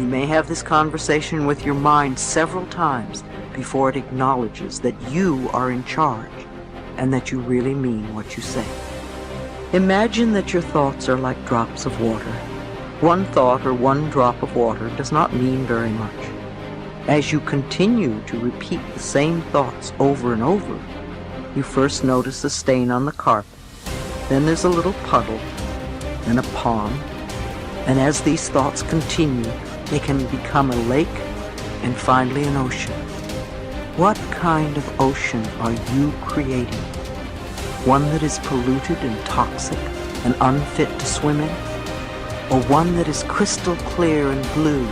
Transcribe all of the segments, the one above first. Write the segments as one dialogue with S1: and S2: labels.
S1: You may have this conversation with your mind several times before it acknowledges that you are in charge and that you really mean what you say. Imagine that your thoughts are like drops of water. One thought or one drop of water does not mean very much. As you continue to repeat the same thoughts over and over, you first notice a stain on the carpet, then there's a little puddle, then a pond, and as these thoughts continue, they can become a lake and finally an ocean. What kind of ocean are you creating? One that is polluted and toxic and unfit to swim in? Or one that is crystal clear and blue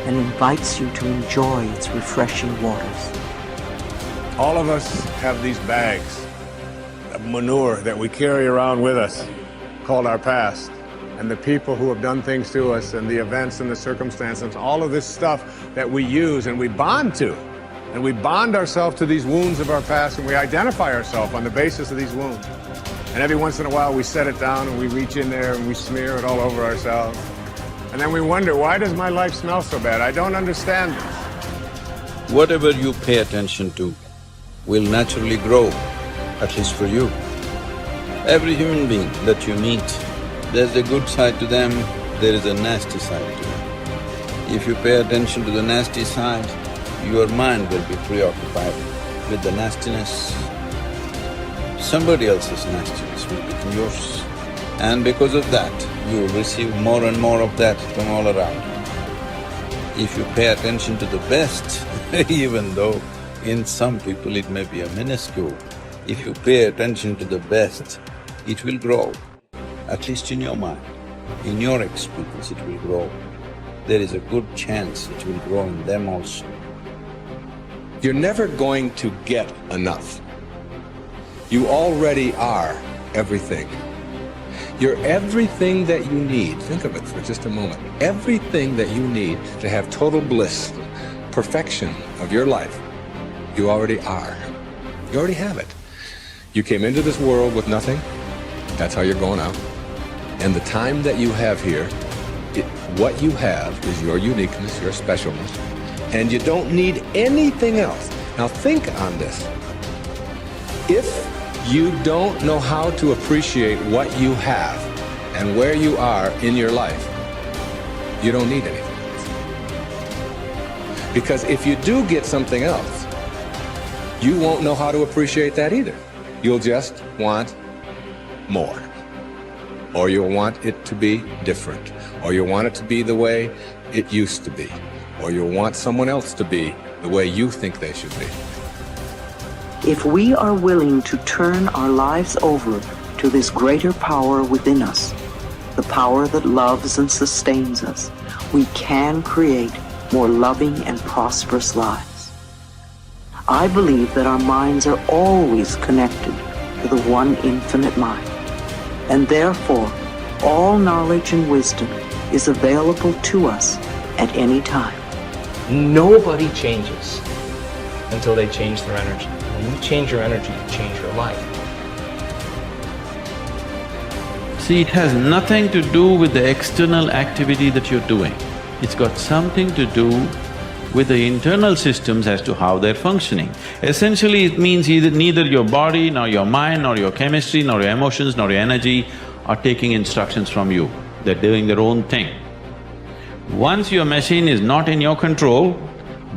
S1: and invites you to enjoy its refreshing waters?
S2: All of us have these bags of manure that we carry around with us, called our past. And the people who have done things to us and the events and the circumstances, all of this stuff that we use and we bond to. And we bond ourselves to these wounds of our past, and we identify ourselves on the basis of these wounds. And every once in a while we set it down and we reach in there and we smear it all over ourselves. And then we wonder, why does my life smell so bad? I don't understand this.
S3: Whatever you pay attention to will naturally grow, at least for you. Every human being that you meet, there's a good side to them, there is a nasty side to them. If you pay attention to the nasty side, your mind will be preoccupied with the nastiness. Somebody else's nastiness will become yours. And because of that, you will receive more and more of that from all around. If you pay attention to the best, even though in some people it may be a minuscule, if you pay attention to the best, it will grow, at least in your mind. In your experience, it will grow. There is a good chance it will grow in them also.
S4: You're never going to get enough. You already are everything. You're everything that you need. Think of it for just a moment. Everything that you need to have total bliss, perfection of your life, you already are. You already have it. You came into this world with nothing. That's how you're going out. And the time that you have here, what you have is your uniqueness, your specialness, and you don't need anything else. Now think on this. If you don't know how to appreciate what you have and where you are in your life, you don't need anything else. Because if you do get something else, you won't know how to appreciate that either. You'll just want more. Or you'll want it to be different. Or you'll want it to be the way it used to be. Or you'll want someone else to be the way you think they should be.
S1: If we are willing to turn our lives over to this greater power within us, the power that loves and sustains us, we can create more loving and prosperous lives. I believe that our minds are always connected to the one infinite mind, and therefore all knowledge and wisdom is available to us at any time.
S5: Nobody changes until they change their energy. When you change your energy, you change your life.
S6: See, it has nothing to do with the external activity that you're doing. It's got something to do with the internal systems as to how they're functioning. Essentially, it means neither your body, nor your mind, nor your chemistry, nor your emotions, nor your energy are taking instructions from you. They're doing their own thing. Once your machine is not in your control,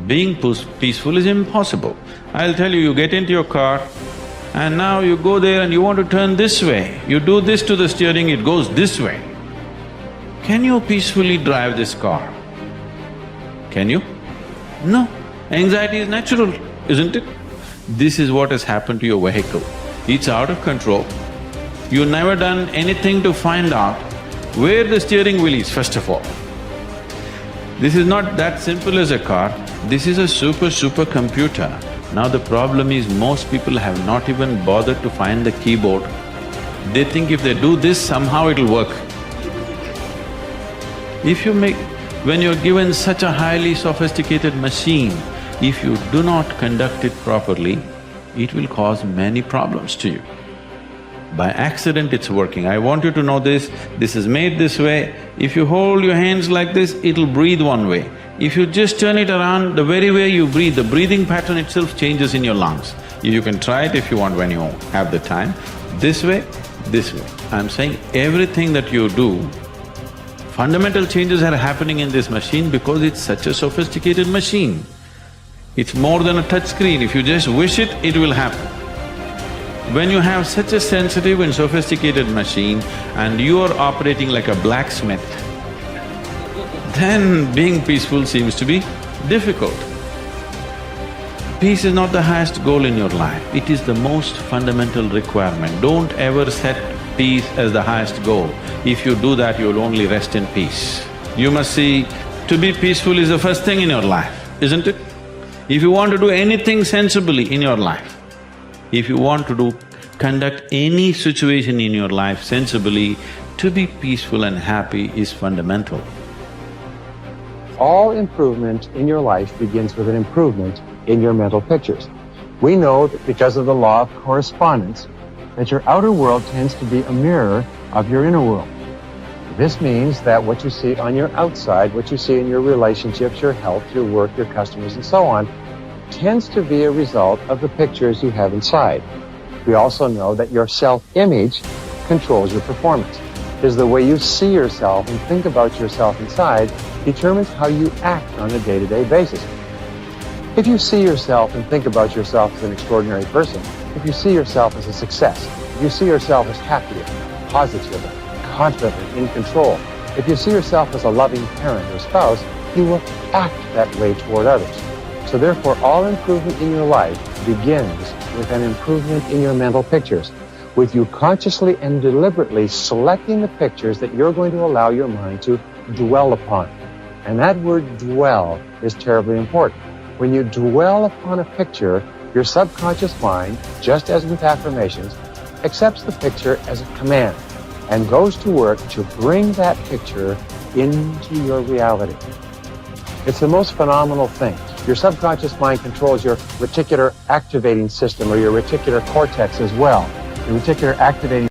S6: being peaceful is impossible. I'll tell you, you get into your car and now you go there and you want to turn this way. You do this to the steering, it goes this way. Can you peacefully drive this car? Can you? No. Anxiety is natural, isn't it? This is what has happened to your vehicle. It's out of control. You've never done anything to find out where the steering wheel is, first of all. This is not that simple as a car, this is a super computer. Now the problem is most people have not even bothered to find the keyboard. They think if they do this, somehow it'll work. When you're given such a highly sophisticated machine, if you do not conduct it properly, it will cause many problems to you. By accident it's working. I want you to know this is made this way. If you hold your hands like this, it'll breathe one way. If you just turn it around, the very way you breathe, the breathing pattern itself changes in your lungs. You can try it if you want when you have the time. This way, this way. I'm saying everything that you do, fundamental changes are happening in this machine because it's such a sophisticated machine. It's more than a touch screen. If you just wish it, it will happen. When you have such a sensitive and sophisticated machine and you are operating like a blacksmith, then being peaceful seems to be difficult. Peace is not the highest goal in your life, it is the most fundamental requirement. Don't ever set peace as the highest goal. If you do that, you'll only rest in peace. You must see, to be peaceful is the first thing in your life, isn't it? If you want to do anything sensibly in your life, if you want to conduct any situation in your life sensibly, to be peaceful and happy is fundamental.
S7: All improvement in your life begins with an improvement in your mental pictures. We know that because of the law of correspondence, that your outer world tends to be a mirror of your inner world. This means that what you see on your outside, what you see in your relationships, your health, your work, your customers, and so on, tends to be a result of the pictures you have inside. We also know that your self-image controls your performance. Because the way you see yourself and think about yourself inside determines how you act on a day-to-day basis. If you see yourself and think about yourself as an extraordinary person, if you see yourself as a success, if you see yourself as happy, positive, confident, in control, if you see yourself as a loving parent or spouse, you will act that way toward others. So therefore, all improvement in your life begins with an improvement in your mental pictures, with you consciously and deliberately selecting the pictures that you're going to allow your mind to dwell upon. And that word dwell is terribly important. When you dwell upon a picture, your subconscious mind, just as with affirmations, accepts the picture as a command and goes to work to bring that picture into your reality. It's the most phenomenal thing. Your subconscious mind controls your reticular activating system or your reticular cortex as well. Your reticular activating